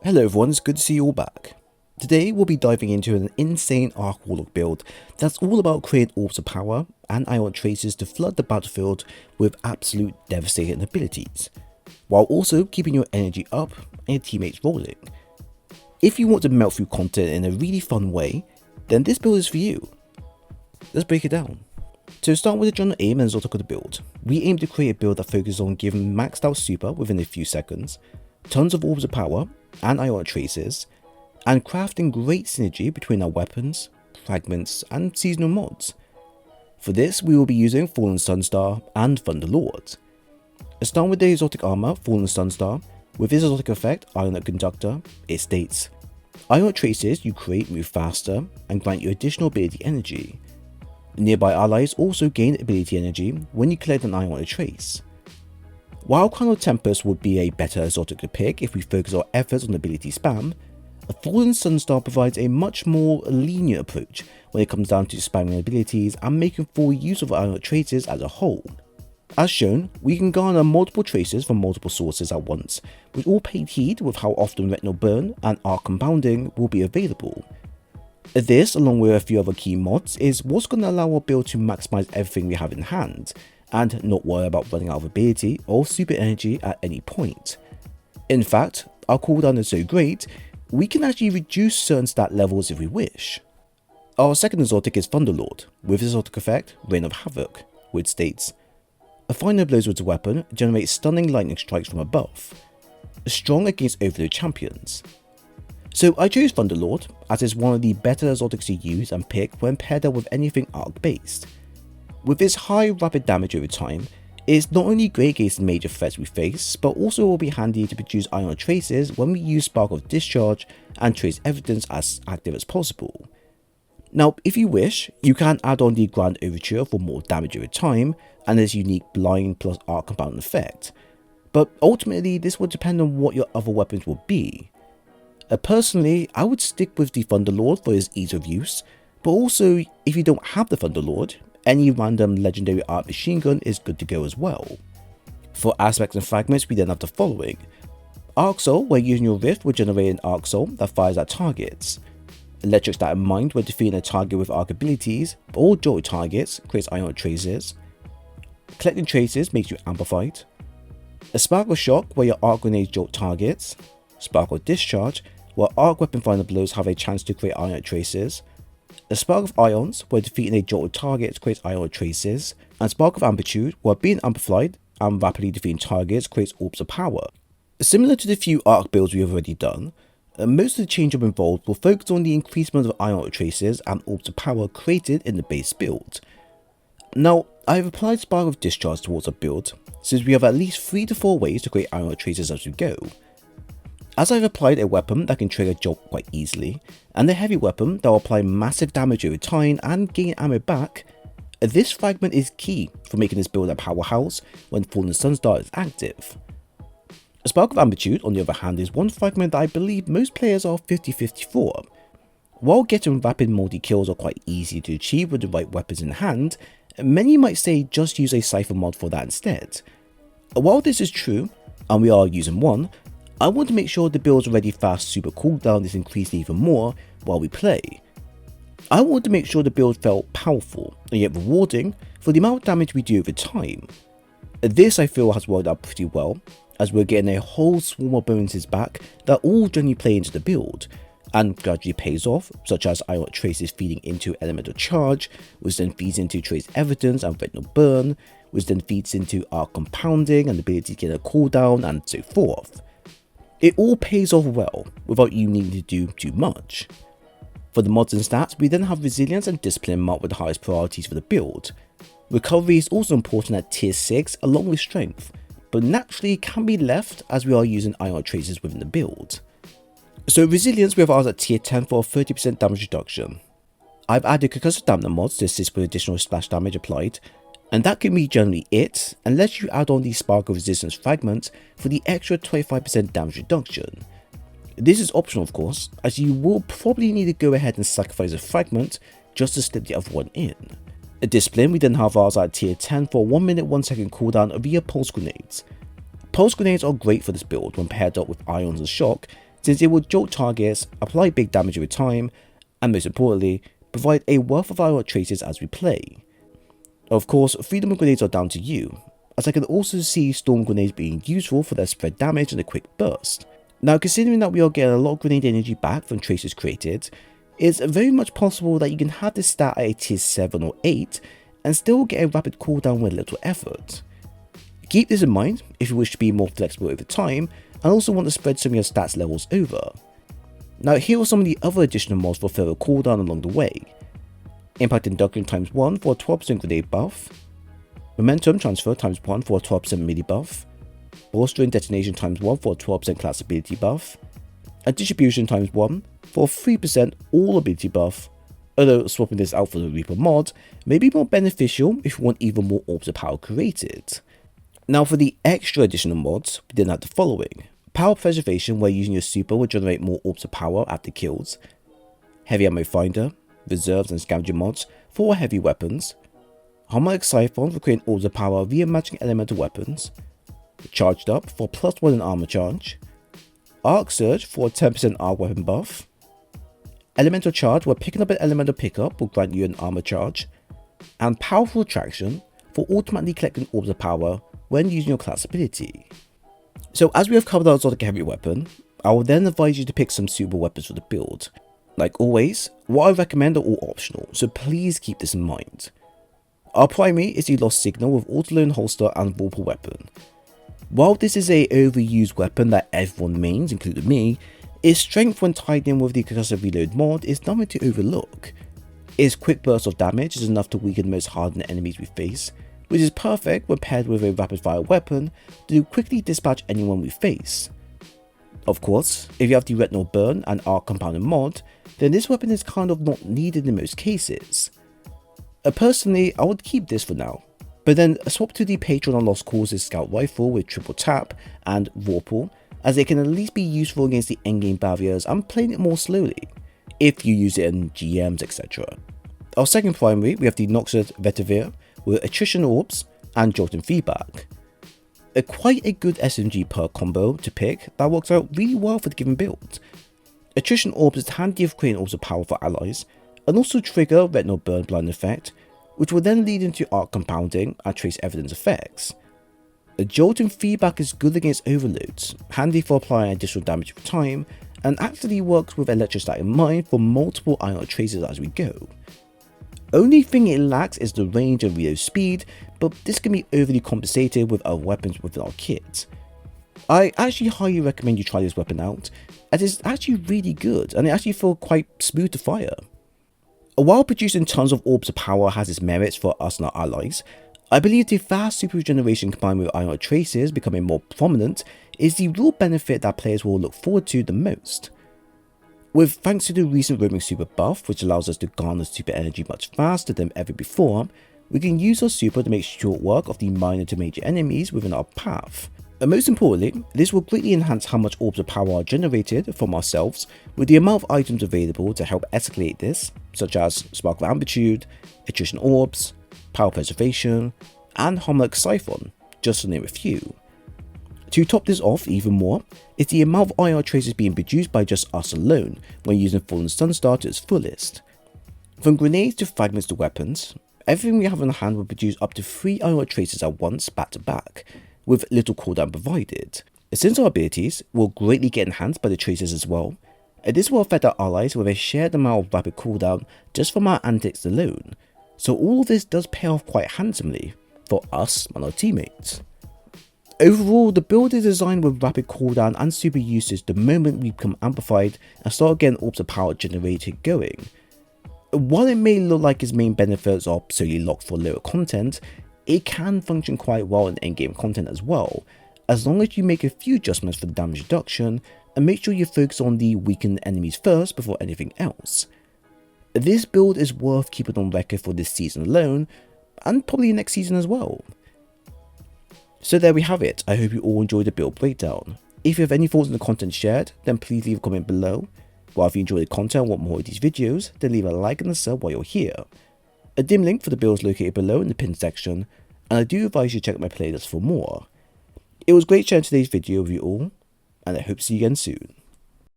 Hello everyone, it's good to see you all back. Today we'll be diving into an insane Arc Warlock build that's all about creating orbs of power and Ionic traces to flood the battlefield with absolute devastating abilities, while also keeping your energy up and your teammates rolling. If you want to melt through content in a really fun way, then this build is for you. Let's break it down. To start with the general aim and Zotic of the build, we aim to create a build that focuses on giving maxed out super within a few seconds, tons of orbs of power and Ionic traces, and crafting great synergy between our weapons, fragments, and seasonal mods. For this, we will be using Fallen Sunstar and Thunderlord. Starting with the exotic armor Fallen Sunstar, with his exotic effect Ionic Conductor, it states, Ionic traces you create move faster and grant you additional ability energy. Nearby allies also gain ability energy when you collect an Ionic trace. While Chrono Tempest would be a better exotic to pick if we focus our efforts on ability spam, Fallen Sunstar provides a much more linear approach when it comes down to spamming abilities and making full use of Ionic traces as a whole. As shown, we can garner multiple traces from multiple sources at once, which all paid heed with how often Retinal Burn and Arc Compounding will be available. This, along with a few other key mods, is what's going to allow our build to maximize everything we have in hand, and not worry about running out of ability or super energy at any point. In fact, our cooldown is so great, we can actually reduce certain stat levels if we wish. Our second exotic is Thunderlord, with his exotic effect, Reign of Havoc, which states, a final blows with a weapon generates stunning lightning strikes from above, strong against overload champions. So I chose Thunderlord as it's one of the better exotics to use and pick when paired up with anything arc based. With its high rapid damage over time, it's not only great against major threats we face, but also will be handy to produce Ionic traces when we use Spark of Discharge and trace evidence as active as possible. Now, if you wish, you can add on the Grand Overture for more damage over time and its unique blind plus arc compound effect, but ultimately this will depend on what your other weapons will be. Personally, I would stick with the Thunderlord for his ease of use, but also if you don't have the Thunderlord, any random legendary art machine gun is good to go as well. For aspects and fragments, we then have the following. Arc Soul, where using your Rift will generate an Arc Soul that fires at targets. Electric Stat in Mind, where defeating a target with arc abilities, but all jolt targets creates Ionic traces. Collecting traces makes you amplified. A Spark of Shock, where your arc grenades jolt targets. Spark of Discharge, where arc weapon final blows have a chance to create Ionic traces. A Spark of Ions, where defeating a jolted target creates Ionic traces, and Spark of Amplitude, where being amplified and rapidly defeating targets creates Orbs of Power. Similar to the few Arc builds we have already done, most of the change-up involved will focus on the increasement of Ionic traces and Orbs of Power created in the base build. Now, I have applied Spark of Discharge towards our build, since we have at least 3 to 4 ways to create Ionic traces as we go. As I've applied a weapon that can trigger jolt quite easily, and a heavy weapon that will apply massive damage over time and gain ammo back, this fragment is key for making this build a powerhouse when Fallen Sunstar is active. A Spark of Amplitude, on the other hand, is one fragment that I believe most players are 50-50 for. While getting rapid multi-kills are quite easy to achieve with the right weapons in hand, many might say just use a Cypher mod for that instead. While this is true, and we are using one, I want to make sure the build's already fast super cooldown is increased even more while we play. I want to make sure the build felt powerful and yet rewarding for the amount of damage we do over time. This I feel has worked out pretty well, as we're getting a whole swarm of bonuses back that all generally play into the build, and gradually pays off, such as Ionic traces feeding into Elemental Charge, which then feeds into Trace Evidence and Retinal Burn, which then feeds into Arc Compounding and the ability to get a cooldown and so forth. It all pays off well, without you needing to do too much. For the mods and stats, we then have Resilience and Discipline marked with the highest priorities for the build. Recovery is also important at tier 6 along with Strength, but naturally can be left as we are using Ionic traces within the build. So Resilience we have ours at tier 10 for a 30% damage reduction. I've added Concussive Dampener mods to assist with additional splash damage applied, and that can be generally it, unless you add on the Spark of Resistance fragment for the extra 25% damage reduction. This is optional of course, as you will probably need to go ahead and sacrifice a fragment just to slip the other one in. A Discipline we then have ours at tier 10 for 1 minute 1 second cooldown via Pulse Grenades. Pulse Grenades are great for this build when paired up with Ions and Shock since it will jolt targets, apply big damage over time, and most importantly, provide a wealth of Ionic traces as we play. Of course, freedom of grenades are down to you, as I can also see storm grenades being useful for their spread damage and a quick burst. Now, considering that we are getting a lot of grenade energy back from traces created, it's very much possible that you can have this stat at a tier 7 or 8 and still get a rapid cooldown with little effort. Keep this in mind if you wish to be more flexible over time and also want to spread some of your stats levels over. Now, here are some of the other additional mods for further cooldown along the way. Impact Induction ×1 for a 12% grenade buff, Momentum Transfer ×1 for a 12% melee buff, Bolstering Detonation ×1 for a 12% class ability buff, and Distribution ×1 for a 3% all ability buff, although swapping this out for the Reaper mod may be more beneficial if you want even more Orbs of Power created. Now for the extra additional mods, we then have the following. Power Preservation, where using your super will generate more Orbs of Power after kills, Heavy Ammo Finder, Reserves and Scavenger mods for heavy weapons, Harmonic Siphon for creating Orbs of Power via matching elemental weapons, Charged Up for +1 in armor charge, Arc Surge for a 10% arc weapon buff, Elemental Charge where picking up an elemental pickup will grant you an armor charge, and Powerful Attraction for automatically collecting Orbs of Power when using your class ability. So as we have covered our exotic heavy weapon, I will then advise you to pick some suitable weapons for the build. Like always, what I recommend are all optional, so please keep this in mind. Our primary is the Lost Signal with Autoload Holster and Vorpal weapon. While this is a overused weapon that everyone mains, including me, its strength when tied in with the Concussive Reload mod is nothing to overlook. Its quick burst of damage is enough to weaken the most hardened enemies we face, which is perfect when paired with a rapid fire weapon to quickly dispatch anyone we face. Of course, if you have the Retinal Burn and Arc Compounding mod, then this weapon is kind of not needed in most cases. Personally, I would keep this for now, but then swap to the Patron on Lost Causes Scout Rifle with Triple Tap and Vorpal, as it can at least be useful against the endgame barriers and playing it more slowly, if you use it in GMs etc. Our second primary, we have the Noxus Vetiver with Attrition Orbs and Jolting Feedback. Quite a good SMG perk combo to pick that works out really well for the given build. Attrition Orbs is handy for creating Orbs of Power for allies, and also trigger Retinal Burn blind effect, which will then lead into Arc Compounding and Trace Evidence effects. Jolting Feedback is good against overloads, handy for applying additional damage over time, and actually works with Electrostat in mind for multiple Ionic traces as we go. Only thing it lacks is the range and reload speed, but this can be overly compensated with other weapons within our kit. I actually highly recommend you try this weapon out, as it's actually really good and it actually feels quite smooth to fire. While producing tons of Orbs of Power has its merits for us and our allies, I believe the fast super regeneration combined with Ionic traces becoming more prominent is the real benefit that players will look forward to the most. With thanks to the recent roaming super buff, which allows us to garner super energy much faster than ever before, we can use our super to make short work of the minor to major enemies within our path. And most importantly, this will greatly enhance how much Orbs of Power are generated from ourselves with the amount of items available to help escalate this, such as Spark of Amplitude, Attrition Orbs, Power Preservation, and Harmonic Siphon, just to name a few. To top this off even more, is the amount of IR traces being produced by just us alone when using Fallen Sunstar to its fullest. From grenades to fragments to weapons, everything we have on hand will produce up to 3 IR traces at once back to back, with little cooldown provided. Since our abilities will greatly get enhanced by the traces as well, this will affect our allies with a shared amount of rapid cooldown just from our antics alone, so all of this does pay off quite handsomely for us and our teammates. Overall, the build is designed with rapid cooldown and super usage the moment we become amplified and start getting Orbs of Power generated going. While it may look like its main benefits are solely locked for lower content, it can function quite well in endgame content as well, as long as you make a few adjustments for the damage reduction and make sure you focus on the weakened enemies first before anything else. This build is worth keeping on record for this season alone, and probably next season as well. So there we have it. I hope you all enjoyed the build breakdown. If you have any thoughts on the content shared, then please leave a comment below. While if you enjoy the content and want more of these videos, then leave a like and a sub while you're here. A dim link for the build is located below in the pinned section, and I do advise you to check out my playlist for more. It was great sharing today's video with you all, and I hope to see you again soon.